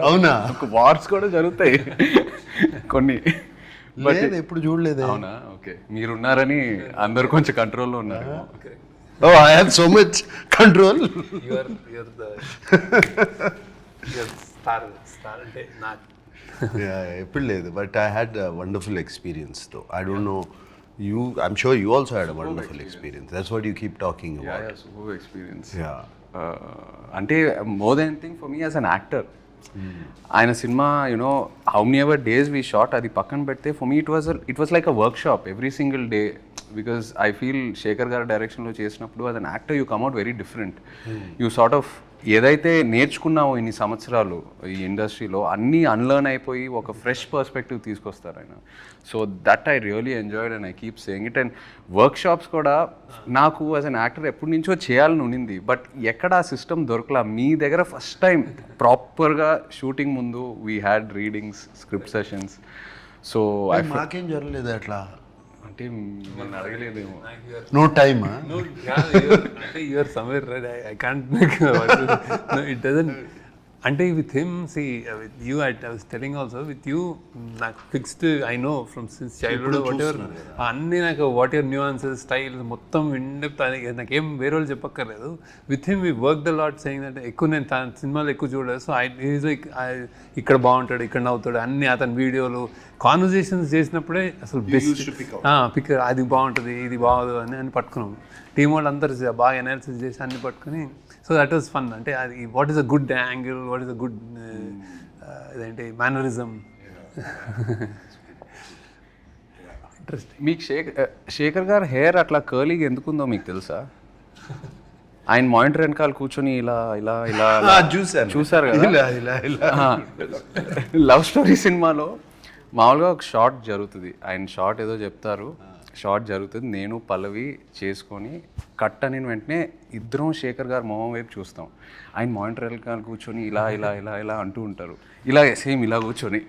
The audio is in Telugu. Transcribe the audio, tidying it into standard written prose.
అవునా? వార్స్ కూడా జరుగుతాయి కొన్ని. లేదు, ఎప్పుడు చూడలేదు. అవునా? ఓకే, మీరున్నారని అందరు కొంచెం కంట్రోల్లో ఉన్నారు. Oh, I have so much control. అంటే నాకు ఎప్పుడు లేదు, but I had wonderful experience తో. I don't know you, I'm sure you also had a wonderful experience. That's what you keep talking about. Super experience. Yeah, అంటే more than thing for me as an actor, ఆయన cinema you know how many ever days we shot అది పక్కన పెడితే for me it was like a work shop every single day. Because I feel Shekhar గారి డైరెక్షన్లో చేసినప్పుడు as an actor you come out very different. You sort of ఏదైతే నేర్చుకున్నావో ఇన్ని సంవత్సరాలు ఈ ఇండస్ట్రీలో అన్నీ అన్లర్న్ అయిపోయి ఒక ఫ్రెష్ పర్స్పెక్టివ్ తీసుకొస్తారు ఆయన. So that I really enjoyed and I keep saying it. And work shops కూడా నాకు యాజ్ అన్ యాక్టర్ ఎప్పటి నుంచో చేయాలని ఉండింది, బట్ ఎక్కడ ఆ సిస్టమ్ దొరకలా. మీ దగ్గర ఫస్ట్ టైం ప్రాపర్గా షూటింగ్ ముందు we had readings, script sessions. So మాకేం జరగలేదు అట్లా. అంటే మిమ్మల్ని అడగలేదేమో. No time. you're somewhere right. I can't make no, it doesn't. అంటే with him see with you I was telling also with you నాకు fixed I know from since childhood whatever అన్నీ నాకు వాట్ ఎవర్ న్యూఆన్సెస్ స్టైల్ మొత్తం ఇండెప్త్ నాకేం వేరే వాళ్ళు చెప్పక్కర్లేదు. With him we work the lot saying అంటే ఎక్కువ నేను తన సినిమాలు ఎక్కువ చూడలేదు. సో ఈజ్ లైక్ ఇక్కడ బాగుంటాడు, ఇక్కడ నవ్వుతాడు, అన్ని అతని వీడియోలు కాన్వర్జేషన్స్ చేసినప్పుడే అసలు బెస్ట్ పిక్ అది బాగుంటుంది, ఇది బాగోదు అని పట్టుకున్నాం. టీం వాళ్ళు అందరు బాగా అనాలిసిస్ చేసి అన్ని పట్టుకుని, సో దట్ వాస్ ఫన్. అంటే అది what is a good angle, what is a good ఇదేంటి మేనరిజం. ఇంట్రెస్టింగ్. మీకు శేఖర్ గారు హెయిర్ అట్లా కర్లీగా ఎందుకుందో మీకు తెలుసా? ఆయన మానిటర్ వెనకాల కూర్చొని ఇలా ఇలా ఇలా చూసారు కదా. లవ్ స్టోరీ సినిమాలో మామూలుగా ఒక షార్ట్ జరుగుతుంది, ఆయన షార్ట్ ఏదో చెప్తారు, షార్ట్ జరుగుతుంది, నేను పల్లవి చేసుకొని కట్ అని వెంటనే ఇద్దరం శేఖర్ గారు మొహం వైపు చూస్తాం. ఆయన మానిటర్ వెనకాల కూర్చొని ఇలా ఇలా ఇలా ఇలా అంటూ ఉంటారు, ఇలా సేమ్ ఇలా కూర్చొని.